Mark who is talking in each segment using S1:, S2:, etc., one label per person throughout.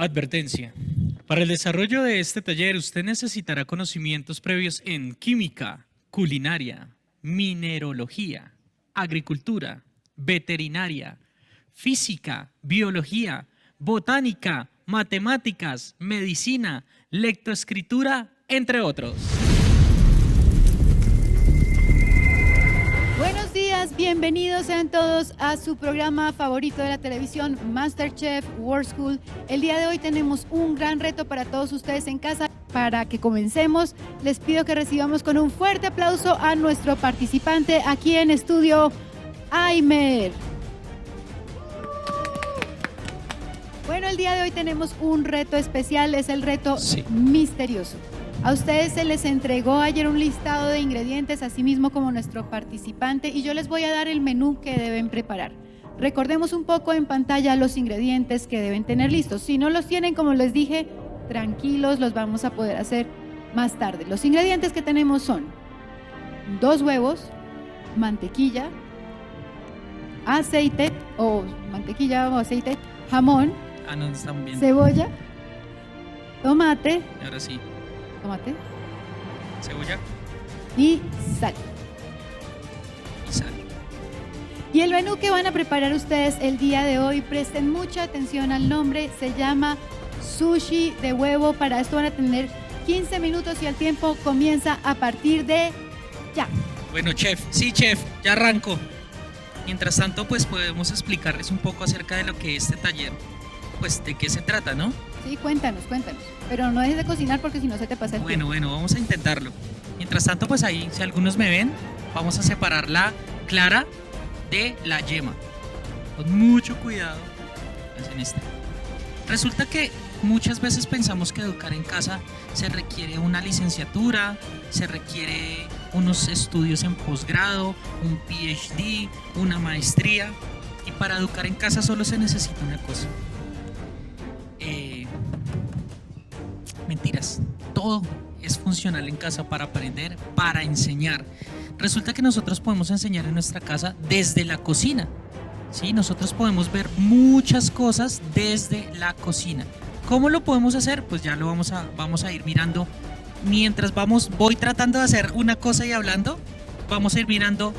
S1: Advertencia. Para el desarrollo de este taller, usted necesitará conocimientos previos en química, culinaria, minerología, agricultura, veterinaria, física, biología, botánica, matemáticas, medicina, lectoescritura, entre otros.
S2: Buenos días, bienvenidos sean todos a su programa favorito de la televisión, MasterChef World School. El día de hoy tenemos un gran reto para todos ustedes en casa. Para que comencemos, les pido que recibamos con un fuerte aplauso a nuestro participante aquí en estudio, Aimer. Bueno, el día de hoy tenemos un reto especial, es el reto misterioso. A ustedes se les entregó ayer un listado de ingredientes, así mismo como nuestro participante, y yo les voy a dar el menú que deben preparar. Recordemos un poco en pantalla los ingredientes que deben tener listos. Si no los tienen, como les dije, tranquilos, los vamos a poder hacer más tarde. Los ingredientes que tenemos son 2 huevos, mantequilla, aceite o mantequilla o aceite, jamón,
S1: no están bien.
S2: cebolla, tomate.
S1: Ahora sí.
S2: Tomate.
S1: Cebolla.
S2: Y sal.
S1: Y sal.
S2: Y el menú que van a preparar ustedes el día de hoy, presten mucha atención al nombre, se llama sushi de huevo. Para esto van a tener 15 minutos y el tiempo comienza a partir de ya.
S1: Bueno, chef, sí, chef, ya arranco. Mientras tanto, pues podemos explicarles un poco acerca de lo que este taller, pues de qué se trata, ¿no?
S2: Sí, cuéntanos. Pero no dejes de cocinar porque si no se te pasa el tiempo.
S1: Bueno, vamos a intentarlo. Mientras tanto, pues ahí, si algunos me ven, vamos a separar la clara de la yema. Con mucho cuidado. Hacen esto. Resulta que muchas veces pensamos que educar en casa se requiere una licenciatura, se requiere unos estudios en posgrado, un PhD, una maestría. Y para educar en casa solo se necesita una cosa. Mentiras, todo es funcional en casa para aprender, para enseñar. Resulta que nosotros podemos enseñar en nuestra casa desde la cocina, ¿sí? Nosotros podemos ver muchas cosas desde la cocina. ¿Cómo lo podemos hacer? Pues ya lo vamos a ir mirando. Mientras voy tratando de hacer una cosa y hablando, vamos a ir mirando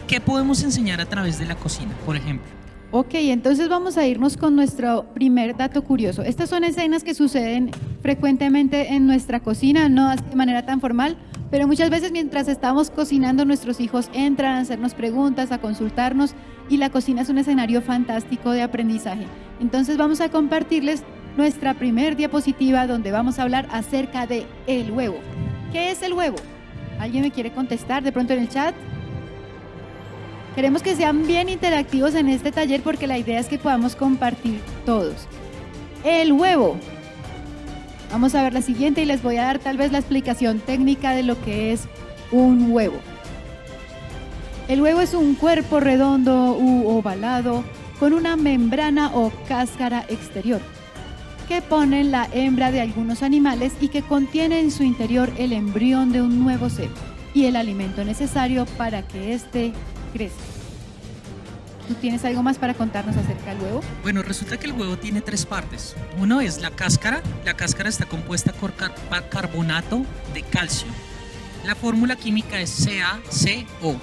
S1: qué podemos enseñar a través de la cocina, por ejemplo.
S2: Ok, entonces vamos a irnos con nuestro primer dato curioso. Estas son escenas que suceden frecuentemente en nuestra cocina, no de manera tan formal, pero muchas veces mientras estamos cocinando nuestros hijos entran a hacernos preguntas, a consultarnos, y la cocina es un escenario fantástico de aprendizaje. Entonces vamos a compartirles nuestra primer diapositiva donde vamos a hablar acerca de el huevo. ¿Qué es el huevo? ¿Alguien me quiere contestar de pronto en el chat? Queremos que sean bien interactivos en este taller porque la idea es que podamos compartir todos. El huevo. Vamos a ver la siguiente y les voy a dar tal vez la explicación técnica de lo que es un huevo. El huevo es un cuerpo redondo u ovalado con una membrana o cáscara exterior que pone la hembra de algunos animales y que contiene en su interior el embrión de un nuevo ser y el alimento necesario para que éste crece. ¿Tú tienes algo más para contarnos acerca del huevo?
S1: Bueno, resulta que el huevo tiene 3 partes. Uno es la cáscara. La cáscara está compuesta por carbonato de calcio. La fórmula química es CaCO.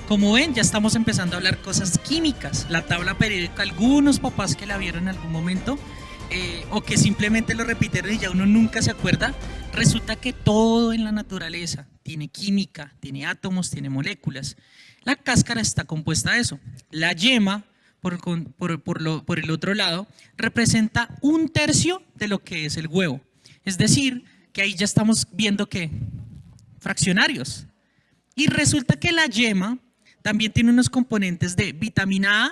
S1: Como ven, ya estamos empezando a hablar cosas químicas. La tabla periódica, algunos papás que la vieron en algún momento o que simplemente lo repitieron y ya uno nunca se acuerda. Resulta que todo en la naturaleza tiene química, tiene átomos, tiene moléculas. La cáscara está compuesta de eso. La yema, por el otro lado, representa 1/3 de lo que es el huevo. Es decir, que ahí ya estamos viendo que fraccionarios. Y resulta que la yema también tiene unos componentes de vitamina A,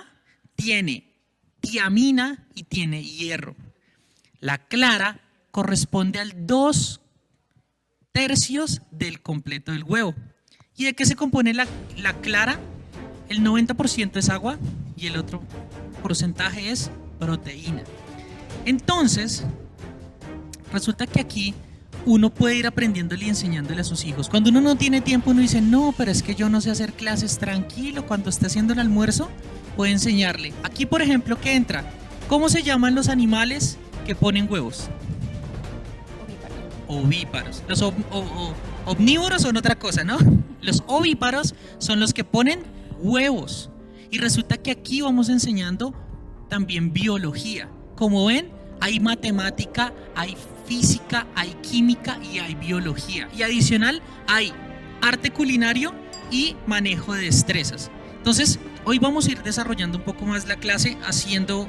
S1: tiene tiamina y tiene hierro. La clara corresponde al 2/3 del completo del huevo. ¿Y de qué se compone la clara? El 90% es agua y el otro porcentaje es proteína. Entonces, resulta que aquí uno puede ir aprendiéndole y enseñándole a sus hijos. Cuando uno no tiene tiempo, uno dice, no, pero es que yo no sé hacer clases. Tranquilo, cuando esté haciendo el almuerzo, puede enseñarle. Aquí, por ejemplo, ¿qué entra? ¿Cómo se llaman los animales que ponen huevos? Ovíparos. Los omnívoros son otra cosa, ¿no? Los ovíparos son los que ponen huevos. Y resulta que aquí vamos enseñando también biología. Como ven, hay matemática, hay física, hay química y hay biología. Y adicional, hay arte culinario y manejo de destrezas. Entonces, hoy vamos a ir desarrollando un poco más la clase haciendo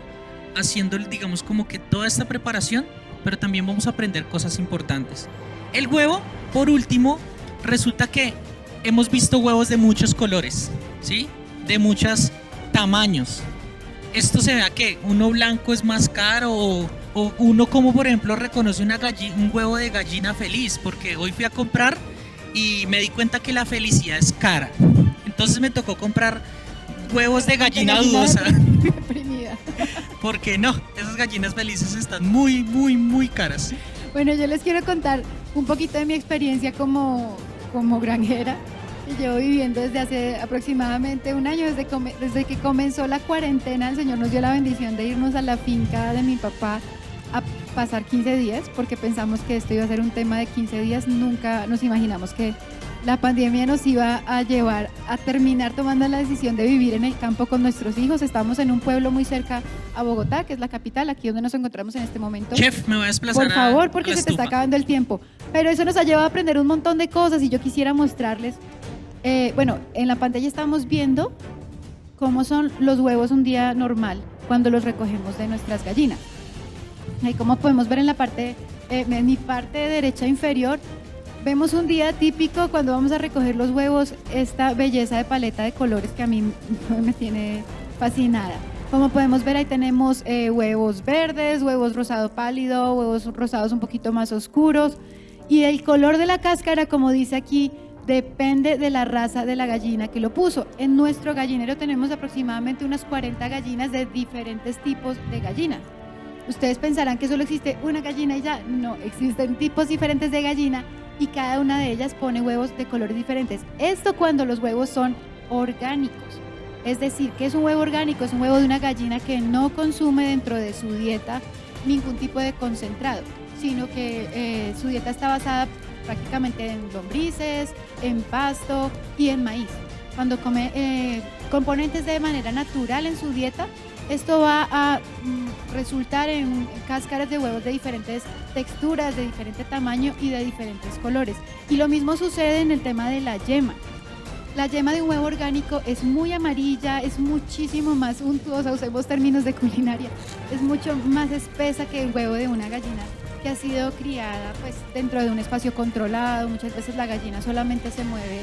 S1: digamos como que toda esta preparación, pero también vamos a aprender cosas importantes. El huevo, por último, resulta que hemos visto huevos de muchos colores, ¿sí? De muchos tamaños. Esto se ve a que uno blanco es más caro o uno, como por ejemplo, reconoce un huevo de gallina feliz, porque hoy fui a comprar y me di cuenta que la felicidad es cara. Entonces me tocó comprar huevos de gallina dudosa. Porque no, esas gallinas felices están muy, muy, muy caras.
S2: Bueno, yo les quiero contar un poquito de mi experiencia como granjera, que llevo viviendo desde hace aproximadamente un año, desde que comenzó la cuarentena. El Señor nos dio la bendición de irnos a la finca de mi papá a pasar 15 días, porque pensamos que esto iba a ser un tema de 15 días. Nunca nos imaginamos que la pandemia nos iba a llevar a terminar tomando la decisión de vivir en el campo con nuestros hijos. Estamos en un pueblo muy cerca a Bogotá, que es la capital, aquí donde nos encontramos en este momento.
S1: Chef, me voy a desplazar.
S2: Por favor, porque se te está acabando el tiempo. Pero eso nos ha llevado a aprender un montón de cosas y yo quisiera mostrarles. Bueno, en la pantalla estamos viendo cómo son los huevos un día normal cuando los recogemos de nuestras gallinas. Ahí, como podemos ver en en mi parte derecha inferior, vemos un día típico cuando vamos a recoger los huevos, esta belleza de paleta de colores que a mí me tiene fascinada. Como podemos ver, ahí tenemos huevos verdes, huevos rosado pálido, huevos rosados un poquito más oscuros, y el color de la cáscara, como dice aquí, depende de la raza de la gallina que lo puso. En nuestro gallinero tenemos aproximadamente unas 40 gallinas de diferentes tipos de gallinas. Ustedes pensarán que solo existe una gallina y ya. No, existen tipos diferentes de gallina y cada una de ellas pone huevos de colores diferentes. Esto cuando los huevos son orgánicos. Es decir, que es un huevo orgánico, es un huevo de una gallina que no consume dentro de su dieta ningún tipo de concentrado, sino que su dieta está basada prácticamente en lombrices, en pasto y en maíz. Cuando come componentes de manera natural en su dieta, esto va a resultar en cáscaras de huevos de diferentes texturas, de diferente tamaño y de diferentes colores. Y lo mismo sucede en el tema de la yema. La yema de un huevo orgánico es muy amarilla, es muchísimo más untuosa, usemos términos de culinaria, es mucho más espesa que el huevo de una gallina que ha sido criada pues dentro de un espacio controlado. Muchas veces la gallina solamente se mueve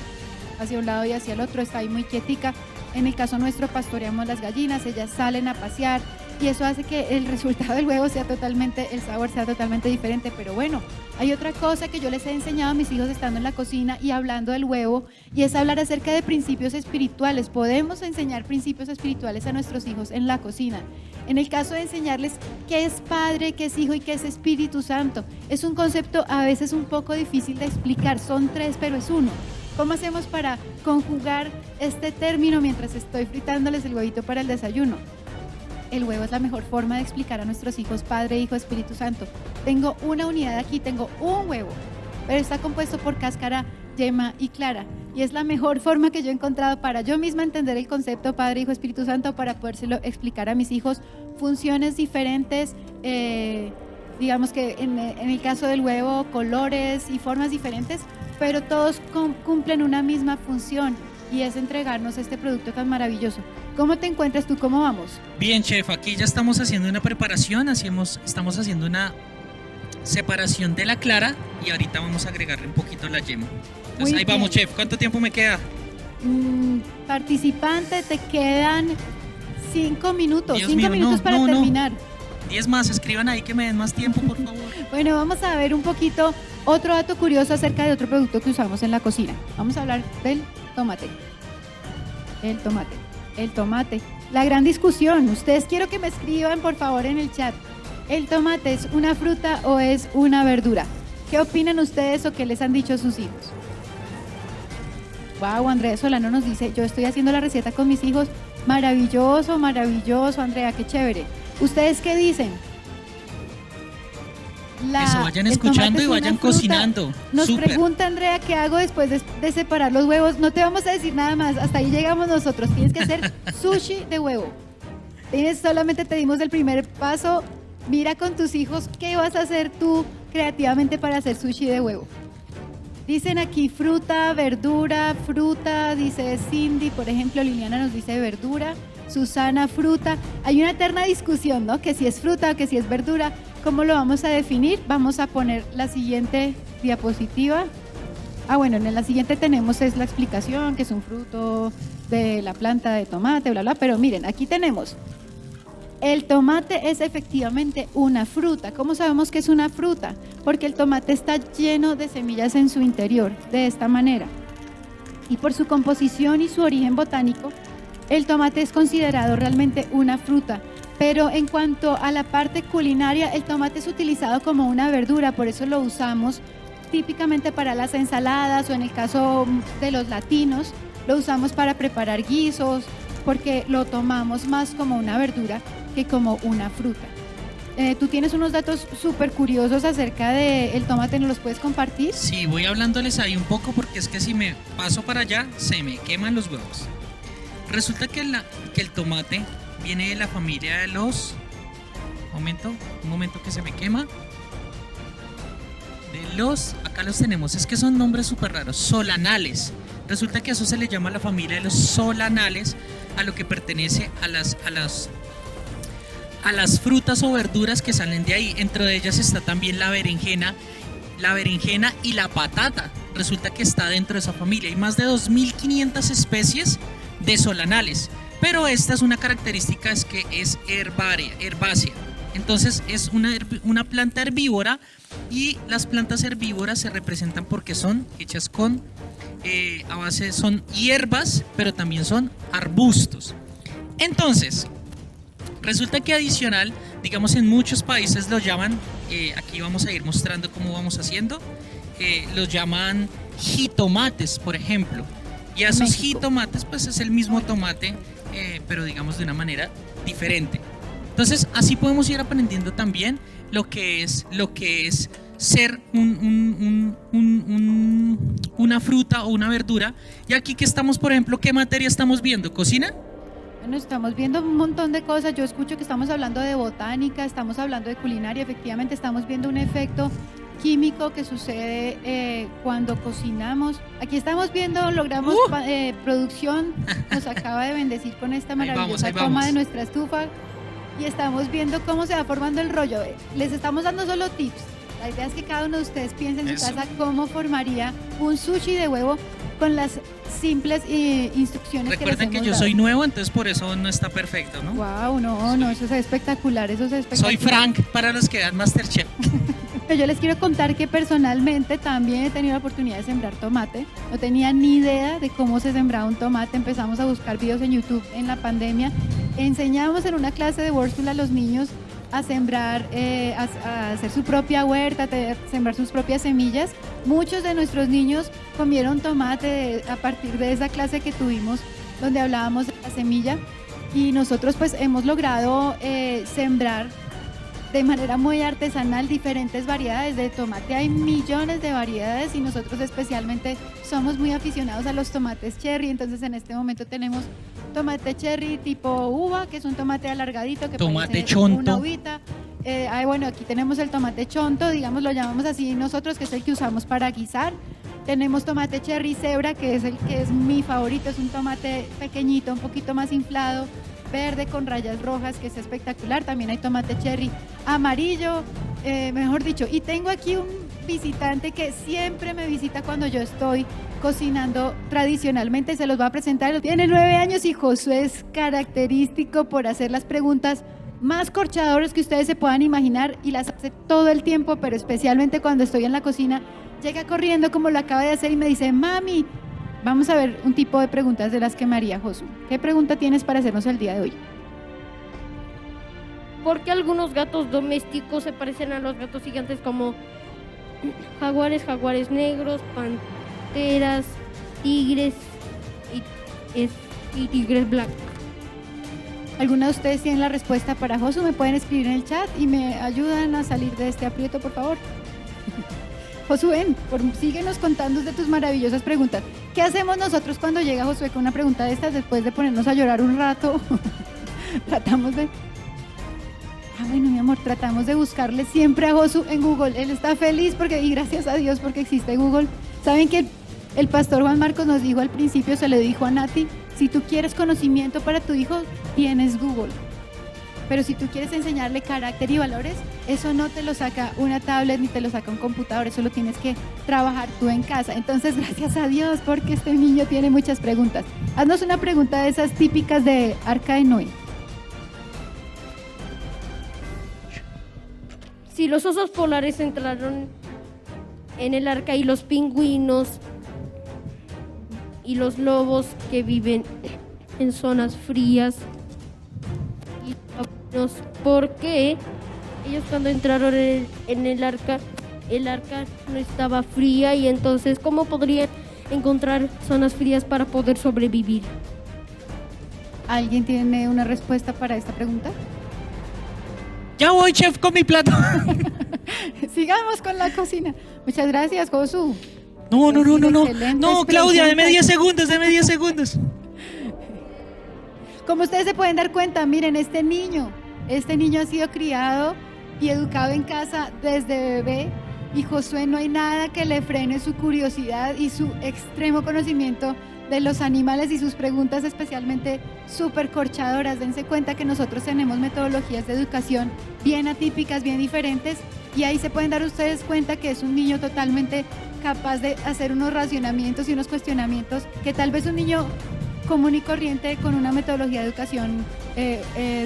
S2: hacia un lado y hacia el otro, está ahí muy quietica. En el caso nuestro pastoreamos las gallinas, ellas salen a pasear y eso hace que el resultado del huevo el sabor sea totalmente diferente. Pero bueno, hay otra cosa que yo les he enseñado a mis hijos estando en la cocina y hablando del huevo, y es hablar acerca de principios espirituales. Podemos enseñar principios espirituales a nuestros hijos en la cocina. En el caso de enseñarles qué es Padre, qué es Hijo y qué es Espíritu Santo, es un concepto a veces un poco difícil de explicar. Son tres, pero es uno. ¿Cómo hacemos para conjugar este término mientras estoy fritándoles el huevito para el desayuno? El huevo es la mejor forma de explicar a nuestros hijos Padre, Hijo, Espíritu Santo. Tengo una unidad aquí, tengo un huevo, pero está compuesto por cáscara, yema y clara. Y es la mejor forma que yo he encontrado para yo misma entender el concepto Padre, Hijo, Espíritu Santo, para podérselo explicar a mis hijos. Funciones diferentes, digamos que en el caso del huevo, colores y formas diferentes, pero todos cumplen una misma función, y es entregarnos este producto tan maravilloso. ¿Cómo te encuentras tú? ¿Cómo vamos?
S1: Bien, chef, aquí ya estamos haciendo una preparación, estamos haciendo una separación de la clara y ahorita vamos a agregarle un poquito la yema. Entonces,
S2: Muy
S1: ahí vamos,
S2: bien.
S1: chef. ¿Cuánto tiempo me queda?
S2: Participante, te quedan 5 minutos.
S1: Dios
S2: 5
S1: mío,
S2: minutos para terminar.
S1: 10 más, escriban ahí que me den más tiempo, por favor.
S2: Bueno, vamos a ver un poquito otro dato curioso acerca de otro producto que usamos en la cocina. Vamos a hablar del tomate. El tomate. La gran discusión. Ustedes quiero que me escriban, por favor, en el chat. ¿El tomate es una fruta o es una verdura? ¿Qué opinan ustedes o qué les han dicho sus hijos? Wow, Andrea Solano nos dice, yo estoy haciendo la receta con mis hijos. Maravilloso, maravilloso, Andrea, qué chévere. ¿Ustedes qué dicen?
S1: Eso, vayan
S2: el
S1: escuchando
S2: tomate
S1: y
S2: es una
S1: vayan
S2: fruta.
S1: cocinando.
S2: Nos
S1: Súper.
S2: pregunta Andrea qué hago después de separar los huevos. No te vamos a decir nada más, hasta ahí llegamos nosotros. Tienes que hacer sushi de huevo. Solamente te dimos el primer paso. Mira con tus hijos qué vas a hacer tú creativamente para hacer sushi de huevo. Dicen aquí fruta, verdura, fruta, dice Cindy, por ejemplo, Liliana nos dice verdura, Susana, fruta. Hay una eterna discusión, ¿no? Que si es fruta o que si es verdura. ¿Cómo lo vamos a definir? Vamos a poner la siguiente diapositiva. Bueno, en la siguiente tenemos es la explicación, que es un fruto de la planta de tomate, bla, bla. Pero miren, aquí tenemos, el tomate es efectivamente una fruta. ¿Cómo sabemos que es una fruta? Porque el tomate está lleno de semillas en su interior, de esta manera. Y por su composición y su origen botánico, el tomate es considerado realmente una fruta. Pero en cuanto a la parte culinaria, el tomate es utilizado como una verdura, por eso lo usamos típicamente para las ensaladas o en el caso de los latinos, lo usamos para preparar guisos, porque lo tomamos más como una verdura que como una fruta. Tú tienes unos datos súper curiosos acerca del tomate, ¿nos los puedes compartir?
S1: Sí, voy hablándoles ahí un poco porque es que si me paso para allá se me queman los huevos. Resulta que el tomate viene de la familia de los... Un momento que se me quema. Acá los tenemos, es que son nombres súper raros, solanales. Resulta que a eso se le llama la familia de los solanales, a lo que pertenece a las frutas o verduras que salen de ahí. Entre ellas está también la berenjena y la patata. Resulta que está dentro de esa familia. Hay más de 2.500 especies de solanales, pero esta es una característica, es que es herbácea. Entonces es una planta herbívora, y las plantas herbívoras se representan porque son hechas a base, son hierbas, pero también son arbustos. Entonces, resulta que adicional, digamos, en muchos países los llaman, aquí vamos a ir mostrando cómo vamos haciendo, los llaman jitomates, por ejemplo. Y a esos jitomates, pues es el mismo tomate, pero digamos de una manera diferente. Entonces, así podemos ir aprendiendo también lo que es ser una fruta o una verdura. Y aquí que estamos, por ejemplo, ¿qué materia estamos viendo? ¿Cocina?
S2: Bueno, estamos viendo un montón de cosas. Yo escucho que estamos hablando de botánica, estamos hablando de culinaria. Efectivamente, estamos viendo un efecto químico que sucede cuando cocinamos. Aquí estamos viendo, logramos producción, nos acaba de bendecir con esta maravillosa toma de nuestra estufa. Y estamos viendo cómo se va formando el rollo. Les estamos dando solo tips. La idea es que cada uno de ustedes piense en su casa cómo formaría un sushi de huevo con las simples instrucciones.
S1: Recuerden que yo soy nuevo, entonces por eso no está perfecto, ¿no?
S2: Wow, no, eso es espectacular,
S1: Soy Frank para los que dan Masterchef.
S2: Yo les quiero contar que personalmente también he tenido la oportunidad de sembrar tomate. No tenía ni idea de cómo se sembraba un tomate. Empezamos a buscar videos en YouTube en la pandemia. Enseñábamos en una clase de World School a los niños a sembrar, a hacer su propia huerta, a sembrar sus propias semillas. Muchos de nuestros niños comieron tomate a partir de esa clase que tuvimos, donde hablábamos de la semilla. Y nosotros pues hemos logrado sembrar de manera muy artesanal diferentes variedades de tomate. Hay millones de variedades y nosotros especialmente somos muy aficionados a los tomates cherry. Entonces en este momento tenemos tomate cherry tipo uva, que es un tomate alargadito que
S1: tomate
S2: parece
S1: chonto.
S2: una uvita. Bueno, aquí tenemos el tomate chonto, digamos, lo llamamos así nosotros, que es el que usamos para guisar. Tenemos tomate cherry cebra, que es el que es mi favorito, es un tomate pequeñito, un poquito más inflado, verde con rayas rojas, que es espectacular. También hay tomate cherry amarillo, mejor dicho. Y tengo aquí un visitante que siempre me visita cuando yo estoy cocinando tradicionalmente, se los va a presentar. Tiene 9 años y Josué es característico por hacer las preguntas más corchadoras que ustedes se puedan imaginar y las hace todo el tiempo, pero especialmente cuando estoy en la cocina, llega corriendo como lo acaba de hacer y me dice: mami, vamos a ver un tipo de preguntas de las que me haría Josué. ¿Qué pregunta tienes para hacernos el día de hoy?
S3: ¿Por qué algunos gatos domésticos se parecen a los gatos gigantes como jaguares negros, panteras, tigres y tigres blancos?
S2: ¿Alguna de ustedes tiene la respuesta para Josu? Me pueden escribir en el chat y me ayudan a salir de este aprieto, por favor. Josué, síguenos contando de tus maravillosas preguntas. ¿Qué hacemos nosotros cuando llega Josué con una pregunta de estas después de ponernos a llorar un rato? Tratamos de... bueno, mi amor, tratamos de buscarle siempre a Josu en Google. Él está feliz porque, y gracias a Dios porque existe Google. ¿Saben que el pastor Juan Marcos nos dijo al principio, se le dijo a Nati, si tú quieres conocimiento para tu hijo, tienes Google? Pero si tú quieres enseñarle carácter y valores, eso no te lo saca una tablet ni te lo saca un computador, eso lo tienes que trabajar tú en casa. Entonces, gracias a Dios, porque este niño tiene muchas preguntas. Haznos una pregunta de esas típicas de Arca de Noé.
S3: Si los osos polares entraron en el arca y los pingüinos y los lobos que viven en zonas frías, y ¿por qué ellos cuando entraron en el arca no estaba fría y entonces cómo podrían encontrar zonas frías para poder sobrevivir?
S2: ¿Alguien tiene una respuesta para esta pregunta?
S1: Ya voy, chef, con mi plato.
S2: Sigamos con la cocina. Muchas gracias, Josu.
S1: No.
S2: Excelentes
S1: No, Claudia, deme
S2: preguntas.
S1: 10 segundos.
S2: Como ustedes se pueden dar cuenta, miren, este niño ha sido criado y educado en casa desde bebé, y Josué no hay nada que le frene su curiosidad y su extremo conocimiento de los animales y sus preguntas especialmente súper corchadoras. Dense cuenta que nosotros tenemos metodologías de educación bien atípicas, bien diferentes, y ahí se pueden dar ustedes cuenta que es un niño totalmente capaz de hacer unos racionamientos y unos cuestionamientos que tal vez un niño común y corriente con una metodología de educación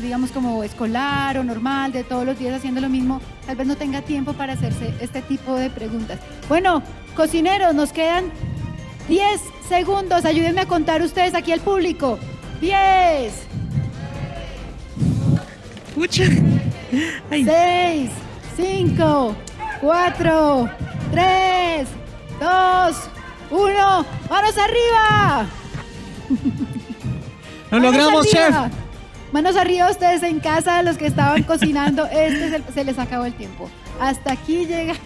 S2: digamos como escolar o normal, de todos los días haciendo lo mismo, tal vez no tenga tiempo para hacerse este tipo de preguntas. Bueno, cocineros, nos quedan 10 segundos, ayúdenme a contar ustedes aquí al público. 10,
S1: Pucha. Ay.
S2: 6, 5, 4, 3, 2, 1, ¡manos arriba!
S1: Lo
S2: Manos
S1: logramos,
S2: arriba.
S1: chef.
S2: Manos arriba ustedes en casa, los que estaban cocinando, se les acabó el tiempo. Hasta aquí llegamos.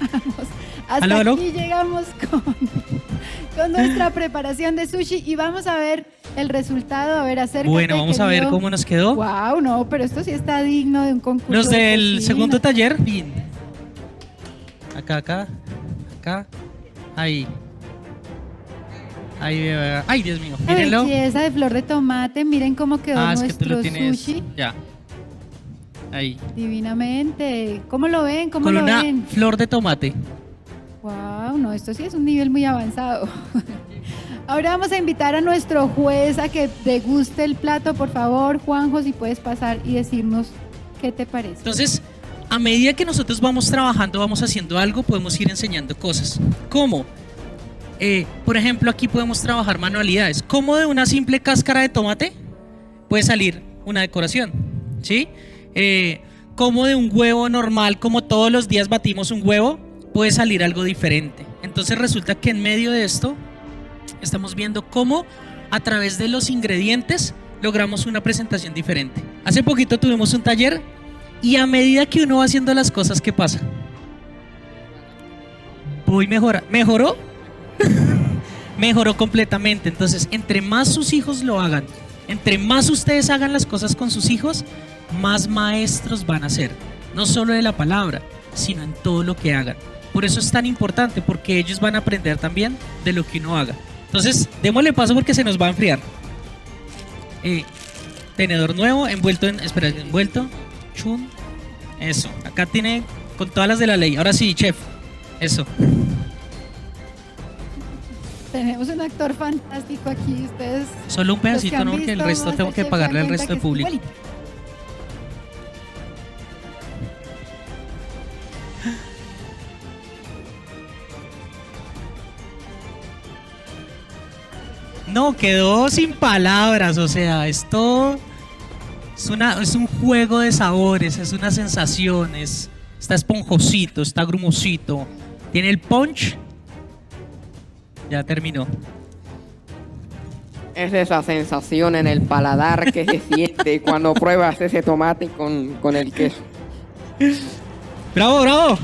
S2: Hasta
S1: ¿Aló?
S2: aquí llegamos con nuestra preparación de sushi y vamos a ver el resultado. A ver, acércate.
S1: Bueno, vamos a ver
S2: querido.
S1: cómo nos quedó.
S2: Wow, no, pero esto sí está digno de un concurso.
S1: Los
S2: de
S1: del
S2: cocina.
S1: segundo taller. Bien. Acá. Ahí. Ay, Dios mío.
S2: La
S1: Mírenlo.
S2: belleza de flor de tomate, miren cómo quedó
S1: Es que tú
S2: nuestro
S1: lo tienes.
S2: sushi.
S1: Ya. Ahí.
S2: Divinamente. ¿Cómo lo ven? ¿Cómo
S1: Con
S2: lo
S1: una
S2: ven?
S1: flor de tomate.
S2: Wow, no, esto sí es un nivel muy avanzado. Ahora vamos a invitar a nuestro juez a que deguste el plato, por favor. Juanjo, si puedes pasar y decirnos qué te parece.
S1: Entonces, a medida que nosotros vamos trabajando, vamos haciendo algo, podemos ir enseñando cosas. ¿Cómo? Por ejemplo, aquí podemos trabajar manualidades. ¿Cómo de una simple cáscara de tomate puede salir una decoración? ¿Sí? ¿Cómo de un huevo normal, como todos los días batimos un huevo, puede salir algo diferente? Entonces resulta que en medio de esto estamos viendo cómo a través de los ingredientes logramos una presentación diferente. Hace poquito tuvimos un taller y a medida que uno va haciendo las cosas, ¿qué pasa? Voy mejorando. ¿Mejoró? Mejoró completamente. Entonces, entre más sus hijos lo hagan, entre más ustedes hagan las cosas con sus hijos, más maestros van a ser, no solo de la palabra, sino en todo lo que hagan. Por eso es tan importante, porque ellos van a aprender también de lo que uno haga. Entonces, démosle paso porque se nos va a enfriar. Tenedor nuevo, envuelto en... Espera, envuelto. Chun. Eso, acá tiene con todas las de la ley. Ahora sí, chef. Eso.
S2: Tenemos un actor fantástico aquí, ustedes.
S1: Solo un
S2: los que
S1: pedacito,
S2: han
S1: ¿no? Porque el
S2: visto
S1: resto tengo que
S2: MasterChef
S1: pagarle
S2: se
S1: al
S2: dan
S1: resto
S2: cuenta
S1: del
S2: que es
S1: público.
S2: igualito.
S1: No, quedó sin palabras, o sea, esto es un juego de sabores, es una sensación, está esponjosito, está grumosito, tiene el punch. Ya terminó.
S4: Es esa sensación en el paladar que se siente cuando pruebas ese tomate con el queso.
S1: ¡Bravo, bravo!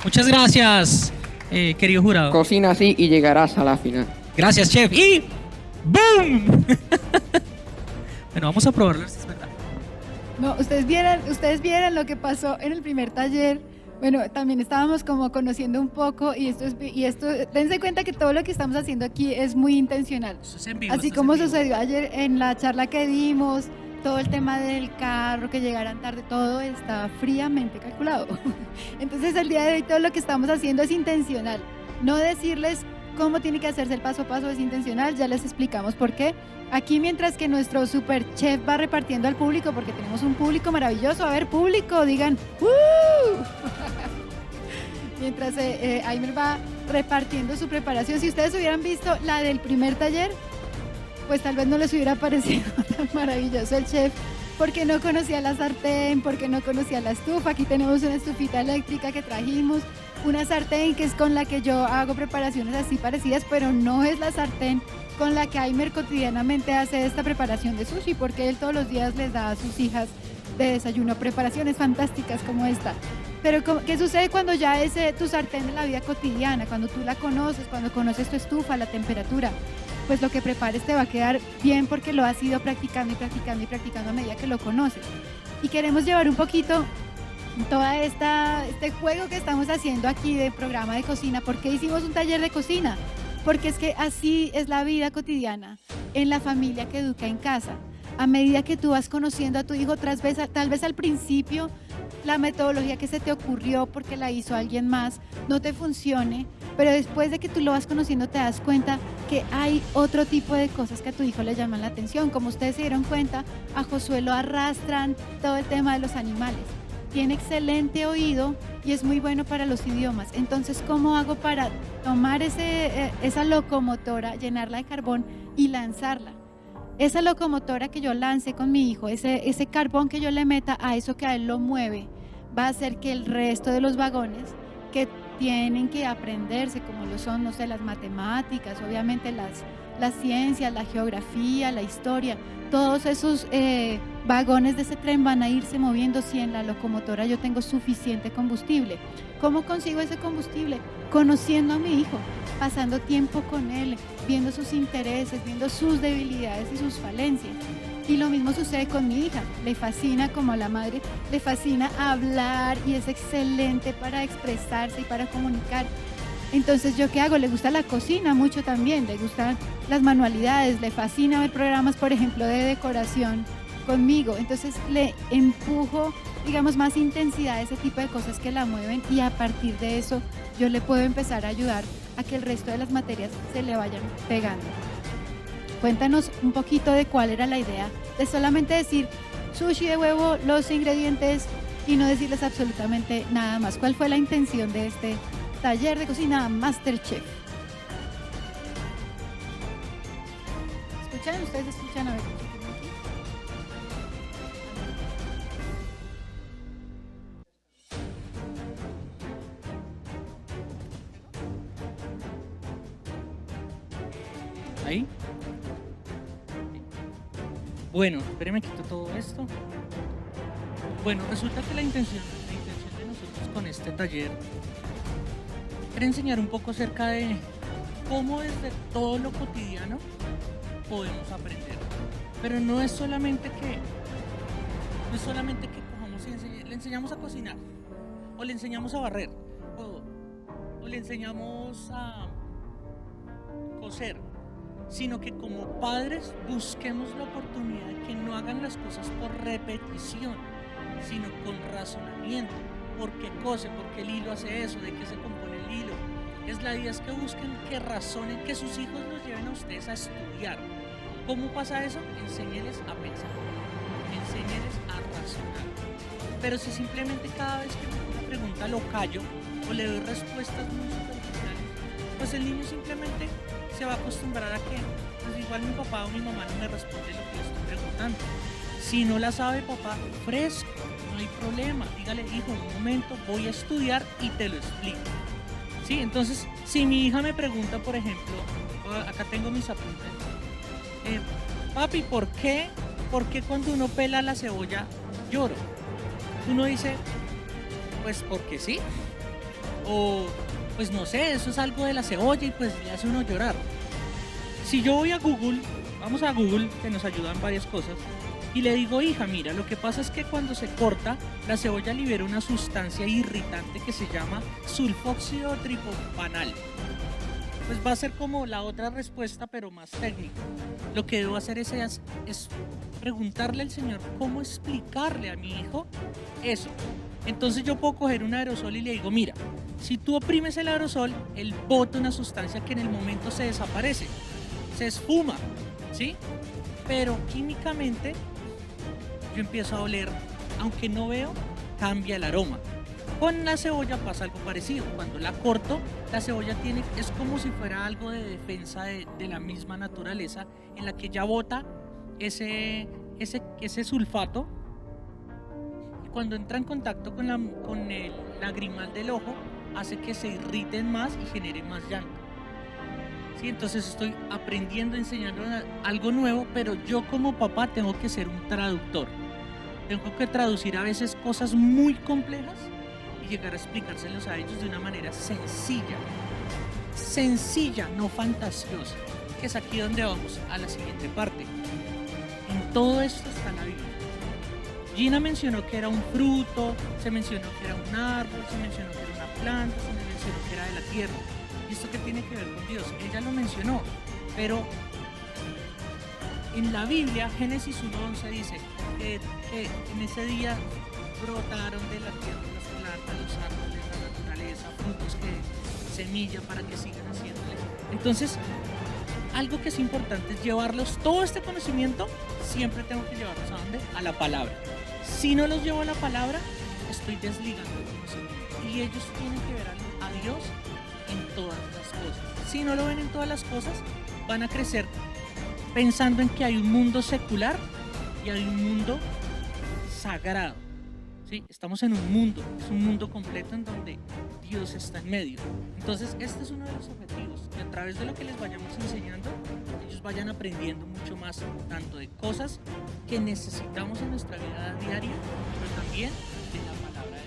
S1: Muchas gracias, querido jurado.
S4: Cocina así y llegarás a la final.
S1: Gracias, chef. Y ¡boom! Bueno, vamos a probarlo, esto es verdad.
S2: No, ustedes vieran lo que pasó en el primer taller. Bueno, también estábamos como conociendo un poco y esto, dense cuenta que todo lo que estamos haciendo aquí es muy intencional.
S1: Esto es en vivo,
S2: Así
S1: esto es
S2: como
S1: en vivo.
S2: sucedió ayer en la charla que dimos, todo el tema del carro, que llegaran tarde, todo está fríamente calculado. Entonces el día de hoy todo lo que estamos haciendo es intencional. No decirles cómo tiene que hacerse el paso a paso es intencional, ya les explicamos por qué. Aquí mientras que nuestro super chef va repartiendo al público, porque tenemos un público maravilloso, a ver público, digan ¡Woo! Mientras Aimer va repartiendo su preparación, si ustedes hubieran visto la del primer taller, pues tal vez no les hubiera parecido tan maravilloso el chef, porque no conocía la sartén, porque no conocía la estufa. Aquí tenemos una estufita eléctrica que trajimos, una sartén que es con la que yo hago preparaciones así parecidas, pero no es la sartén con la que Aimer cotidianamente hace esta preparación de sushi, porque él todos los días les da a sus hijas de desayuno preparaciones fantásticas como esta. Pero ¿qué sucede cuando ya es tu sartén de la vida cotidiana? Cuando tú la conoces, cuando conoces tu estufa, la temperatura, pues lo que prepares te va a quedar bien porque lo has ido practicando y practicando y practicando a medida que lo conoces. Y queremos llevar un poquito toda este juego que estamos haciendo aquí de programa de cocina. ¿Por qué hicimos un taller de cocina? Porque es que así es la vida cotidiana en la familia que educa en casa. A medida que tú vas conociendo a tu hijo, tal vez al principio la metodología que se te ocurrió porque la hizo alguien más no te funcione, pero después de que tú lo vas conociendo te das cuenta que hay otro tipo de cosas que a tu hijo le llaman la atención. Como ustedes se dieron cuenta, a Josué lo arrastran todo el tema de los animales. Tiene excelente oído y es muy bueno para los idiomas. Entonces, ¿cómo hago para tomar esa locomotora, llenarla de carbón y lanzarla? Esa locomotora que yo lance con mi hijo, ese carbón que yo le meta a eso que a él lo mueve, va a hacer que el resto de los vagones que tienen que aprenderse, como lo son, no sé, las matemáticas, obviamente las ciencias, la geografía, la historia, todos esos vagones de ese tren van a irse moviendo si en la locomotora yo tengo suficiente combustible. ¿Cómo consigo ese combustible? Conociendo a mi hijo, pasando tiempo con él, viendo sus intereses, viendo sus debilidades y sus falencias. Y lo mismo sucede con mi hija, le fascina, como a la madre, le fascina hablar y es excelente para expresarse y para comunicar. Entonces, ¿yo qué hago? Le gusta la cocina mucho también, le gustan las manualidades, le fascina ver programas, por ejemplo, de decoración conmigo. Entonces, le empujo, digamos, más intensidad a ese tipo de cosas que la mueven y a partir de eso yo le puedo empezar a ayudar a que el resto de las materias se le vayan pegando. Cuéntanos un poquito de cuál era la idea de solamente decir sushi de huevo, los ingredientes y no decirles absolutamente nada más. ¿Cuál fue la intención de este taller de cocina Masterchef? ¿Escuchan? ¿Ustedes escuchan? A ver, escuchen aquí.
S1: Ahí. Bueno, espérenme, quito todo esto. Bueno, resulta que la intención de nosotros con este taller era enseñar un poco acerca de cómo desde todo lo cotidiano podemos aprender. Pero no es solamente que cojamos y le enseñamos a cocinar, o le enseñamos a barrer, o le enseñamos a coser, sino que como padres busquemos la oportunidad de que no hagan las cosas por repetición, sino con razonamiento. ¿Por qué cose? ¿Por qué el hilo hace eso? ¿De qué se compone el hilo? La idea es que busquen, que razonen, que sus hijos los lleven a ustedes a estudiar. ¿Cómo pasa eso? Enséñeles a pensar, enséñeles a razonar. Pero si simplemente cada vez que me hago una pregunta lo callo o le doy respuestas muy superficiales, pues el niño simplemente se va a acostumbrar a que pues igual mi papá o mi mamá no me responde lo que le estoy preguntando. Si no la sabe papá, fresco, no hay problema. Dígale, hijo, un momento, voy a estudiar y te lo explico. Sí, entonces, si mi hija me pregunta, por ejemplo, acá tengo mis apuntes, papi, ¿por qué cuando uno pela la cebolla lloro? Uno dice, pues porque sí, o pues no sé, eso es algo de la cebolla y pues le hace uno llorar. Si yo voy a Google, vamos a Google, que nos ayudan varias cosas, y le digo, hija, mira, lo que pasa es que cuando se corta, la cebolla libera una sustancia irritante que se llama sulfóxido tripropanal. Pues va a ser como la otra respuesta, pero más técnica. Lo que debo hacer es preguntarle al Señor cómo explicarle a mi hijo eso. Entonces yo puedo coger un aerosol y le digo, mira, si tú oprimes el aerosol, él bota una sustancia que en el momento se desaparece, se esfuma, ¿sí? Pero químicamente yo empiezo a oler, aunque no veo, cambia el aroma. Con la cebolla pasa algo parecido. Cuando la corto, la cebolla es como si fuera algo de defensa de la misma naturaleza, en la que ya bota ese sulfato, y cuando entra en contacto con el lagrimal del ojo, hace que se irriten más y genere más llanto. ¿Sí? Entonces estoy aprendiendo, enseñando algo nuevo, pero yo como papá tengo que ser un traductor. Tengo que traducir a veces cosas muy complejas y llegar a explicárselos a ellos de una manera sencilla, no fantasiosa, que es aquí donde vamos a la siguiente parte. En todo esto está la Biblia. Gina mencionó que era un fruto, se mencionó que era un árbol, se mencionó que era una planta, se mencionó que era de la tierra. ¿Y esto qué tiene que ver con Dios? Ella lo mencionó, pero en la Biblia, Génesis 1:11 dice que en ese día brotaron de la tierra las plantas, los árboles, la naturaleza, frutos, semilla para que sigan haciéndole. Entonces, algo que es importante es llevarlos, todo este conocimiento, siempre tengo que llevarlos ¿a dónde? A la palabra. Si no los llevo a la palabra, estoy desligando el conocimiento. Y ellos tienen que ver a Dios en todas las cosas. Si no lo ven en todas las cosas, van a crecer pensando en que hay un mundo secular y hay un mundo sagrado. ¿Sí? Estamos en un mundo, es un mundo completo en donde Dios está en medio. Entonces, este es uno de los objetivos, que a través de lo que les vayamos enseñando, ellos vayan aprendiendo mucho más, tanto de cosas que necesitamos en nuestra vida diaria, pero también de la palabra de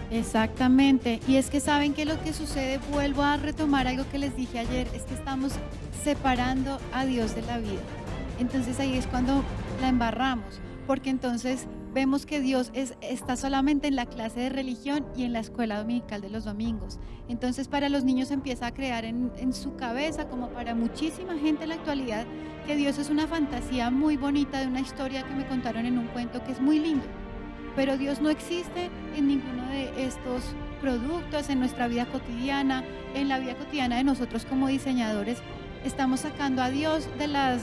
S1: Dios.
S2: Exactamente, y es que saben que lo que sucede, vuelvo a retomar algo que les dije ayer, es que estamos separando a Dios de la vida. Entonces ahí es cuando la embarramos, porque entonces vemos que Dios está solamente en la clase de religión y en la escuela dominical de los domingos. Entonces para los niños empieza a crear en su cabeza, como para muchísima gente en la actualidad, que Dios es una fantasía muy bonita de una historia que me contaron en un cuento que es muy lindo. Pero Dios no existe en ninguno de estos productos, en nuestra vida cotidiana, en la vida cotidiana de nosotros como diseñadores. Estamos sacando a Dios de la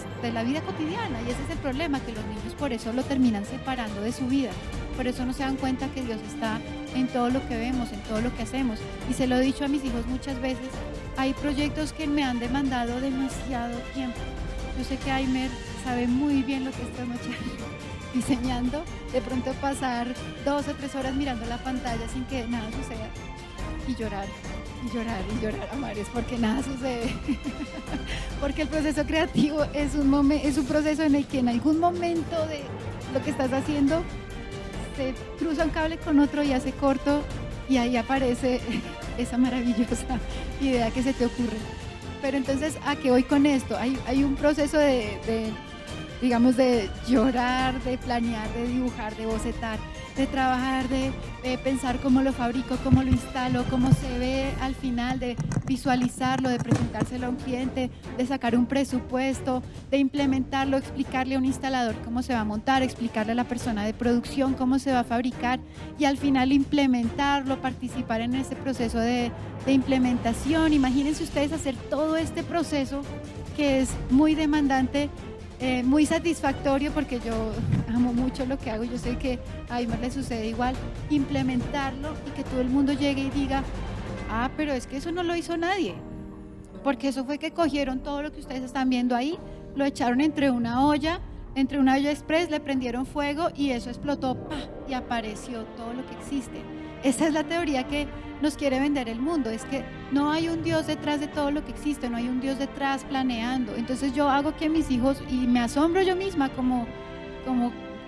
S2: vida cotidiana, y ese es el problema, que los niños por eso lo terminan separando de su vida. Por eso no se dan cuenta que Dios está en todo lo que vemos, en todo lo que hacemos. Y se lo he dicho a mis hijos muchas veces, hay proyectos que me han demandado demasiado tiempo. Yo sé que Aimer sabe muy bien lo que esta noche diseñando, de pronto pasar 2 o 3 horas mirando la pantalla sin que nada suceda y llorar. Y llorar a mares porque nada sucede. Porque el proceso creativo es un proceso en el que en algún momento de lo que estás haciendo se cruza un cable con otro y hace corto, y ahí aparece esa maravillosa idea que se te ocurre. Pero entonces, ¿a qué voy con esto? Hay un proceso digamos, de llorar, de planear, de dibujar, de bocetar, de trabajar, de pensar cómo lo fabrico, cómo lo instalo, cómo se ve al final, de visualizarlo, de presentárselo a un cliente, de sacar un presupuesto, de implementarlo, explicarle a un instalador cómo se va a montar, explicarle a la persona de producción cómo se va a fabricar, y al final implementarlo, participar en ese proceso de implementación. Imagínense ustedes hacer todo este proceso, que es muy demandante, muy satisfactorio, porque yo amo mucho lo que hago. Yo sé que a Aimer le sucede igual. Implementarlo y que todo el mundo llegue y diga, ah, pero es que eso no lo hizo nadie, porque eso fue que cogieron todo lo que ustedes están viendo ahí, lo echaron entre una olla express, le prendieron fuego y eso explotó, ¡pah!, y apareció todo lo que existe. Esa es la teoría que nos quiere vender el mundo, es que no hay un Dios detrás de todo lo que existe, no hay un Dios detrás planeando. Entonces yo hago que mis hijos, y me asombro yo misma como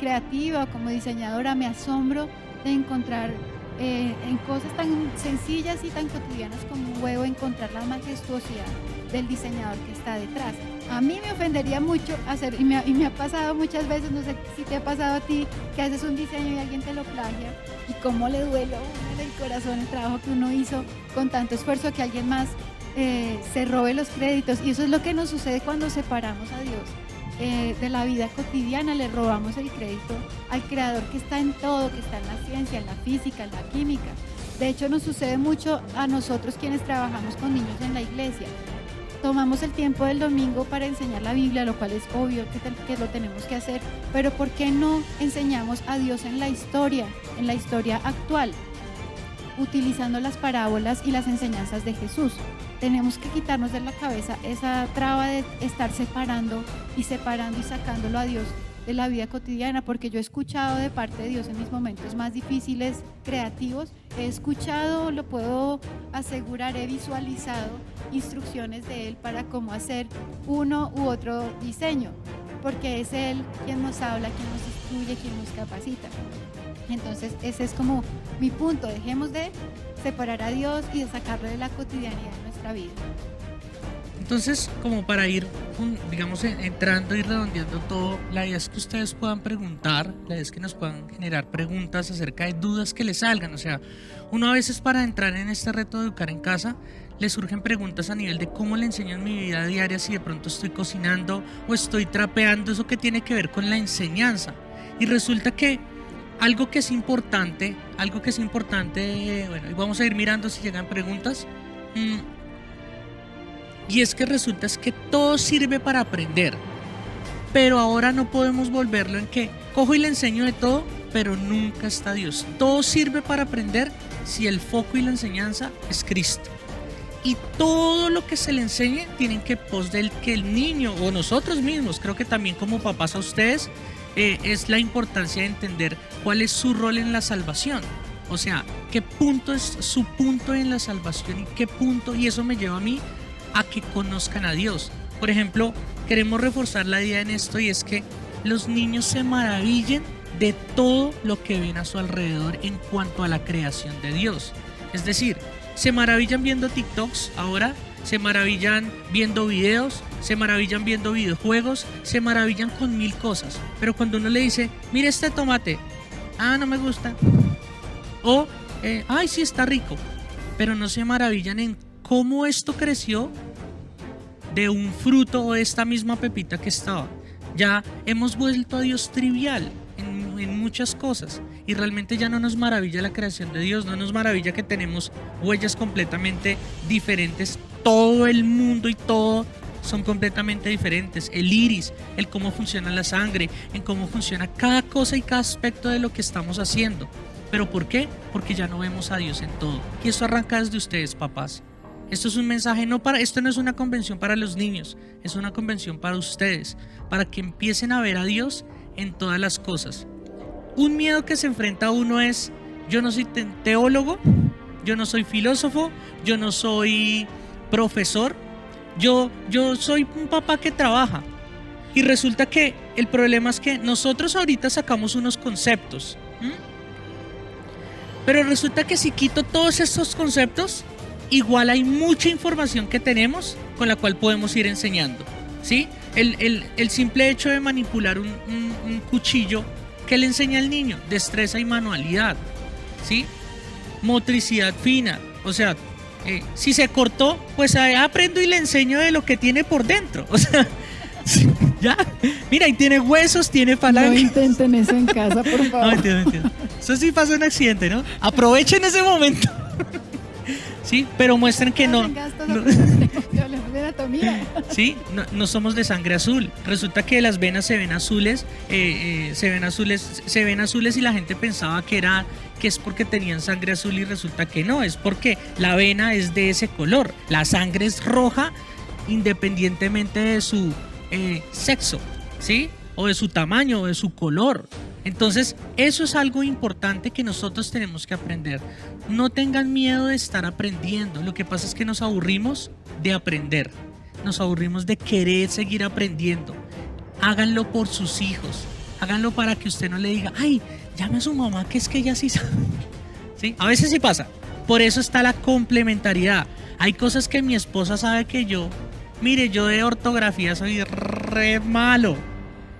S2: creativa, como diseñadora, me asombro de encontrar en cosas tan sencillas y tan cotidianas como un huevo, encontrar la majestuosidad del diseñador que está detrás. A mí me ofendería mucho hacer, y me ha pasado muchas veces, no sé si te ha pasado a ti, que haces un diseño y alguien te lo plagia, y cómo le duele a uno en el corazón el trabajo que uno hizo con tanto esfuerzo, que alguien más se robe los créditos. Y eso es lo que nos sucede cuando separamos a Dios de la vida cotidiana, le robamos el crédito al creador que está en todo, que está en la ciencia, en la física, en la química. De hecho, nos sucede mucho a nosotros quienes trabajamos con niños en la iglesia. Tomamos el tiempo del domingo para enseñar la Biblia, lo cual es obvio que lo tenemos que hacer, pero ¿por qué no enseñamos a Dios en la historia actual, utilizando las parábolas y las enseñanzas de Jesús? Tenemos que quitarnos de la cabeza esa traba de estar separando y sacándolo a Dios de la vida cotidiana, porque yo he escuchado de parte de Dios en mis momentos más difíciles, creativos, he escuchado, lo puedo asegurar, he visualizado instrucciones de Él para cómo hacer uno u otro diseño, porque es Él quien nos habla, quien nos instruye, quien nos capacita. Entonces ese es como mi punto, dejemos de separar a Dios y de sacarlo de la cotidianidad de nuestra vida.
S1: Entonces, como para ir, digamos, entrando y redondeando todo, la idea es que ustedes puedan preguntar, la idea es que nos puedan generar preguntas acerca de dudas que les salgan. O sea, uno a veces para entrar en este reto de educar en casa, le surgen preguntas a nivel de cómo le enseño en mi vida diaria, si de pronto estoy cocinando o estoy trapeando, eso que tiene que ver con la enseñanza. Y resulta que algo que es importante, bueno, y vamos a ir mirando si llegan preguntas. Y es que resulta es que todo sirve para aprender, pero ahora no podemos volverlo en que cojo y le enseño de todo, pero nunca está Dios. Todo sirve para aprender si el foco y la enseñanza es Cristo. Y todo lo que se le enseñe tienen que que el niño o nosotros mismos, creo que también como papás a ustedes, es la importancia de entender cuál es su rol en la salvación. O sea, qué punto es su punto en la salvación y qué punto, y eso me lleva a mí a que conozcan a Dios. Por ejemplo, queremos reforzar la idea en esto, y es que los niños se maravillen de todo lo que ven a su alrededor en cuanto a la creación de Dios. Es decir, se maravillan viendo TikToks ahora, se maravillan viendo videos, se maravillan viendo videojuegos, se maravillan con 1000 cosas. Pero cuando uno le dice, mira este tomate, no me gusta, o ay, sí está rico, pero no se maravillan en cómo esto creció de un fruto o de esta misma pepita que estaba. Ya hemos vuelto a Dios trivial en muchas cosas, y realmente ya no nos maravilla la creación de Dios, no nos maravilla que tenemos huellas completamente diferentes. Todo el mundo y todo son completamente diferentes. El iris, el cómo funciona la sangre, en cómo funciona cada cosa y cada aspecto de lo que estamos haciendo. ¿Pero por qué? Porque ya no vemos a Dios en todo. Y esto arranca desde ustedes, papás. Esto es un mensaje, esto no es una convención para los niños, es una convención para ustedes, para que empiecen a ver a Dios en todas las cosas. Un miedo que se enfrenta a uno es, yo no soy teólogo, yo no soy filósofo, yo no soy profesor, yo soy un papá que trabaja. Y resulta que el problema es que nosotros ahorita sacamos unos conceptos, pero resulta que si quito todos estos conceptos, igual hay mucha información que tenemos con la cual podemos ir enseñando, ¿sí? El simple hecho de manipular un cuchillo, ¿qué le enseña al niño? Destreza y manualidad, ¿sí? Motricidad fina, o sea, si se cortó, pues aprendo y le enseño de lo que tiene por dentro, o sea, ya, mira, y tiene huesos, tiene falange.
S2: No intenten eso en casa, por favor.
S1: No, entiendo. Eso sí pasó un accidente, ¿no? Aprovechen ese momento. Sí, pero muestren que no
S2: de anatomía.
S1: Sí, no somos de sangre azul. Resulta que las venas se ven azules, se ven azules y la gente pensaba que es porque tenían sangre azul, y resulta que no, es porque la vena es de ese color. La sangre es roja independientemente de su sexo, ¿sí? O de su tamaño, o de su color. Entonces, eso es algo importante que nosotros tenemos que aprender. No tengan miedo de estar aprendiendo. Lo que pasa es que nos aburrimos de aprender. Nos aburrimos de querer seguir aprendiendo. Háganlo por sus hijos. Háganlo para que usted no le diga, ay, llame a su mamá que es que ella sí sabe. ¿Sí? A veces sí pasa. Por eso está la complementariedad. Hay cosas que mi esposa sabe que yo, mire, yo de ortografía soy re malo,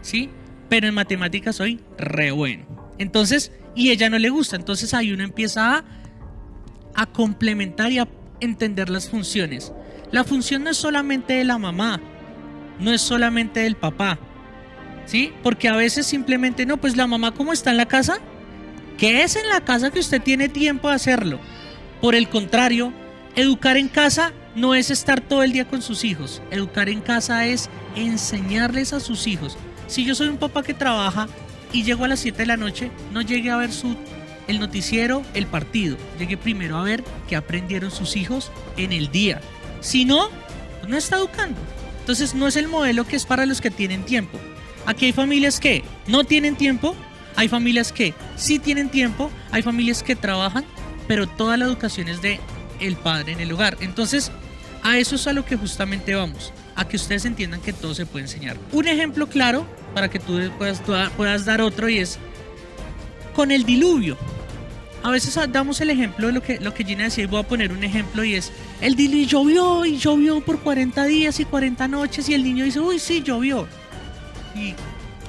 S1: ¿sí? Pero en matemáticas soy re bueno. Entonces, y ella no le gusta. Entonces ahí uno empieza a complementar y a entender las funciones. La función no es solamente de la mamá, no es solamente del papá, ¿sí? Porque a veces simplemente, no, pues la mamá, ¿cómo está en la casa? ¿Qué es en la casa que usted tiene tiempo de hacerlo? Por el contrario, educar en casa no es estar todo el día con sus hijos. Educar en casa es enseñarles a sus hijos. Si yo soy un papá que trabaja y llego a las 7 de la noche, no llegue a ver el noticiero, el partido. Llegue primero a ver qué aprendieron sus hijos en el día. Si no, pues no está educando. Entonces no es el modelo que es para los que tienen tiempo. Aquí hay familias que no tienen tiempo, hay familias que sí tienen tiempo, hay familias que trabajan, pero toda la educación es de el padre en el hogar. Entonces, a eso es a lo que justamente vamos, a que ustedes entiendan que todo se puede enseñar. Un ejemplo claro para que tú puedas dar otro, y es con el diluvio. A veces damos el ejemplo de lo que Gina decía, y voy a poner un ejemplo, y es el diluvio llovió por 40 días y 40 noches, y el niño dice, uy, sí, llovió.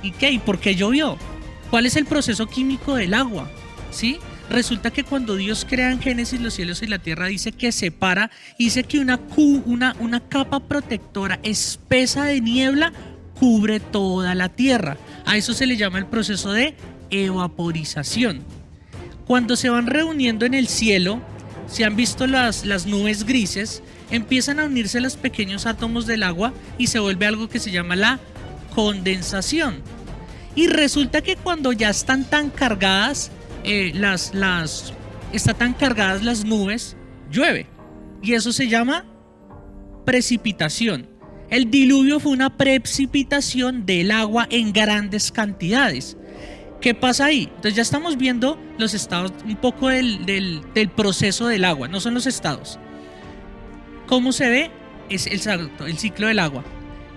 S1: ¿Y qué? ¿Y por qué llovió? ¿Cuál es el proceso químico del agua? ¿Sí? Resulta que cuando Dios crea en Génesis los cielos y la tierra, dice que separa, dice que una capa protectora espesa de niebla cubre toda la tierra. A eso se le llama el proceso de evaporización. Cuando se van reuniendo en el cielo, si han visto las nubes grises, empiezan a unirse los pequeños átomos del agua y se vuelve algo que se llama la condensación. Y resulta que cuando ya están tan cargadas, están tan cargadas las nubes, llueve. Y eso se llama precipitación. El diluvio fue una precipitación del agua en grandes cantidades. ¿Qué pasa ahí? Entonces ya estamos viendo los estados, un poco del proceso del agua, no son los estados. ¿Cómo se ve? Es el ciclo del agua.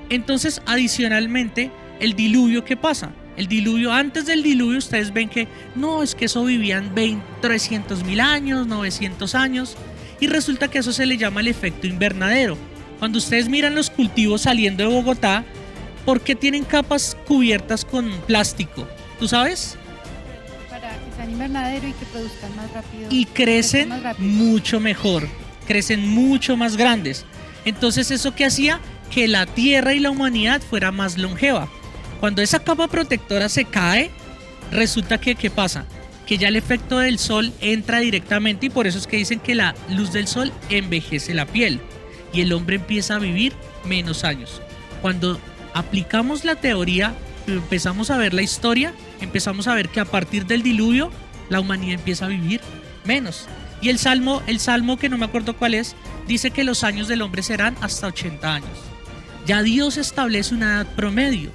S1: Entonces, adicionalmente, el diluvio, ¿qué pasa? El diluvio, antes del diluvio, ustedes ven que no, es que eso vivían 300.000 años, 900 años, y resulta que eso se le llama el efecto invernadero. Cuando ustedes miran los cultivos saliendo de Bogotá, ¿por qué tienen capas cubiertas con plástico? ¿Tú sabes?
S2: Para que sean invernadero y que produzcan más rápido.
S1: Y crecen mucho mejor, crecen mucho más grandes. Entonces, ¿eso qué hacía? Que la tierra y la humanidad fuera más longeva. Cuando esa capa protectora se cae, resulta que, ¿qué pasa? Que ya el efecto del sol entra directamente, y por eso es que dicen que la luz del sol envejece la piel y el hombre empieza a vivir menos años. Cuando aplicamos la teoría, empezamos a ver la historia, empezamos a ver que a partir del diluvio la humanidad empieza a vivir menos. Y el salmo que no me acuerdo cuál es, dice que los años del hombre serán hasta 80 años. Ya Dios establece una edad promedio,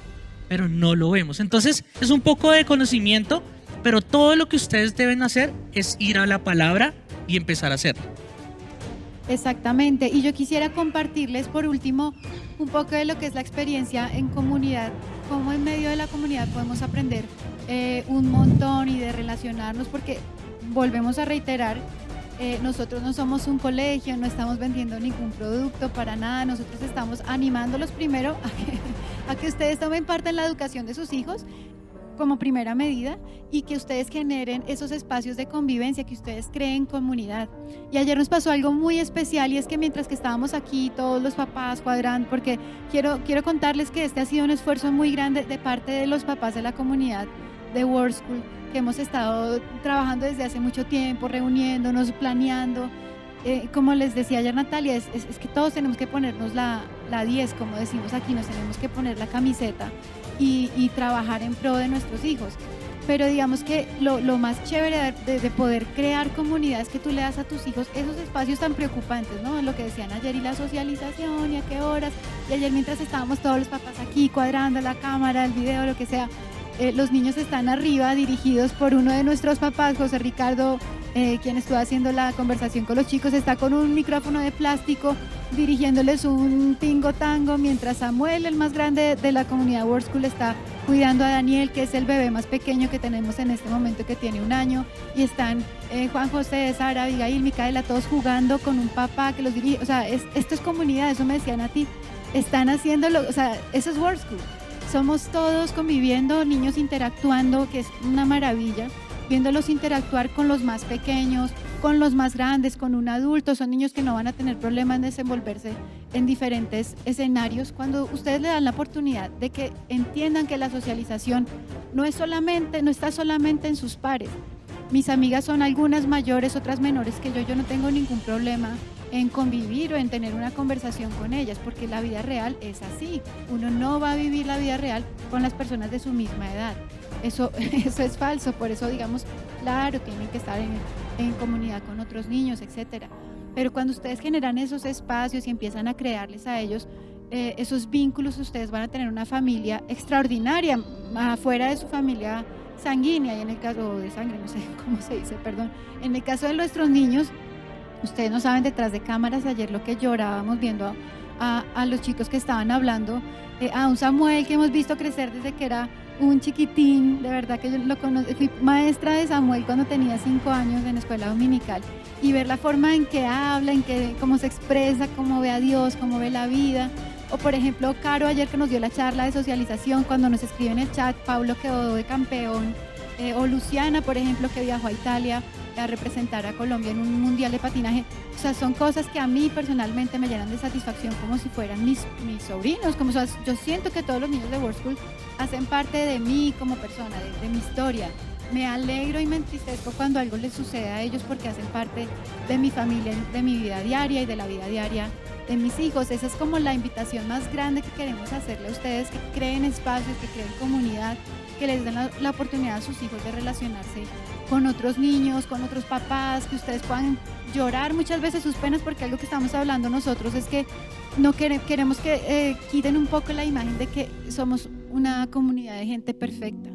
S1: pero no lo vemos. Entonces es un poco de conocimiento, pero todo lo que ustedes deben hacer es ir a la palabra y empezar a hacerlo.
S2: Exactamente, y yo quisiera compartirles por último un poco de lo que es la experiencia en comunidad, cómo en medio de la comunidad podemos aprender un montón y de relacionarnos, porque volvemos a reiterar, nosotros no somos un colegio, no estamos vendiendo ningún producto para nada, nosotros estamos animándolos primero a que ustedes tomen parte en la educación de sus hijos como primera medida, y que ustedes generen esos espacios de convivencia, que ustedes creen comunidad. Y ayer nos pasó algo muy especial, y es que mientras que estábamos aquí todos los papás cuadrando, porque quiero contarles que este ha sido un esfuerzo muy grande de parte de los papás de la comunidad de World School, que hemos estado trabajando desde hace mucho tiempo, reuniéndonos, planeando. Como les decía ayer Natalia, es que todos tenemos que ponernos la 10, como decimos aquí, nos tenemos que poner la camiseta y trabajar en pro de nuestros hijos. Pero digamos que lo más chévere de poder crear comunidades, que tú le das a tus hijos esos espacios tan preocupantes, ¿no? Lo que decían ayer, y la socialización, y a qué horas. Y ayer, mientras estábamos todos los papás aquí cuadrando la cámara, el video, lo que sea, Los niños están arriba, dirigidos por uno de nuestros papás, José Ricardo, quien estuvo haciendo la conversación con los chicos, está con un micrófono de plástico dirigiéndoles un tingo tango, mientras Samuel, el más grande de la comunidad World School, está cuidando a Daniel, que es el bebé más pequeño que tenemos en este momento, que tiene 1 año, y están Juan José, Sara, Abigail, Micaela, todos jugando con un papá que los dirige. O sea, esto es comunidad, eso me decían a ti, están haciéndolo, o sea, eso es World School. Somos todos conviviendo, niños interactuando, que es una maravilla, viéndolos interactuar con los más pequeños, con los más grandes, con un adulto. Son niños que no van a tener problemas en desenvolverse en diferentes escenarios cuando ustedes le dan la oportunidad de que entiendan que la socialización no está solamente en sus pares. Mis amigas son algunas mayores, otras menores que yo no tengo ningún problema en convivir o en tener una conversación con ellas, porque la vida real es así. Uno no va a vivir la vida real con las personas de su misma edad. Eso es falso, por eso digamos, claro, tienen que estar en comunidad con otros niños, etcétera. Pero cuando ustedes generan esos espacios y empiezan a crearles a ellos esos vínculos, ustedes van a tener una familia extraordinaria, afuera de su familia sanguínea, y en el caso de sangre, no sé cómo se dice, perdón. En el caso de nuestros niños, ustedes no saben detrás de cámaras ayer lo que llorábamos viendo a los chicos que estaban hablando, a un Samuel que hemos visto crecer desde que era un chiquitín. De verdad que yo lo conocí, fui maestra de Samuel cuando tenía 5 años en escuela dominical, y ver la forma en que habla, cómo se expresa, cómo ve a Dios, cómo ve la vida. O por ejemplo, Caro ayer que nos dio la charla de socialización, cuando nos escribe en el chat, Pablo quedó de campeón, o Luciana, por ejemplo, que viajó a Italia a representar a Colombia en un mundial de patinaje. O sea, son cosas que a mí personalmente me llenan de satisfacción, como si fueran mis sobrinos. Como, o sea, yo siento que todos los niños de World School hacen parte de mí como persona, de mi historia. Me alegro y me entristezco cuando algo les sucede a ellos, porque hacen parte de mi familia, de mi vida diaria y de la vida diaria de mis hijos. Esa es como la invitación más grande que queremos hacerle a ustedes, que creen espacios, que creen comunidad, que les den la oportunidad a sus hijos de relacionarse con otros niños, con otros papás, que ustedes puedan llorar muchas veces sus penas, porque algo que estamos hablando nosotros es que no queremos que quiten un poco la imagen de que somos una comunidad de gente perfecta,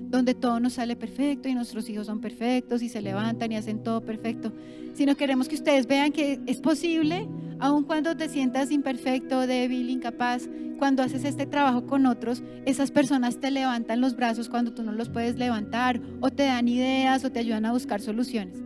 S2: donde todo nos sale perfecto y nuestros hijos son perfectos y se levantan y hacen todo perfecto, sino queremos que ustedes vean que es posible, aun cuando te sientas imperfecto, débil, incapaz. Cuando haces este trabajo con otros, esas personas te levantan los brazos cuando tú no los puedes levantar, o te dan ideas o te ayudan a buscar soluciones.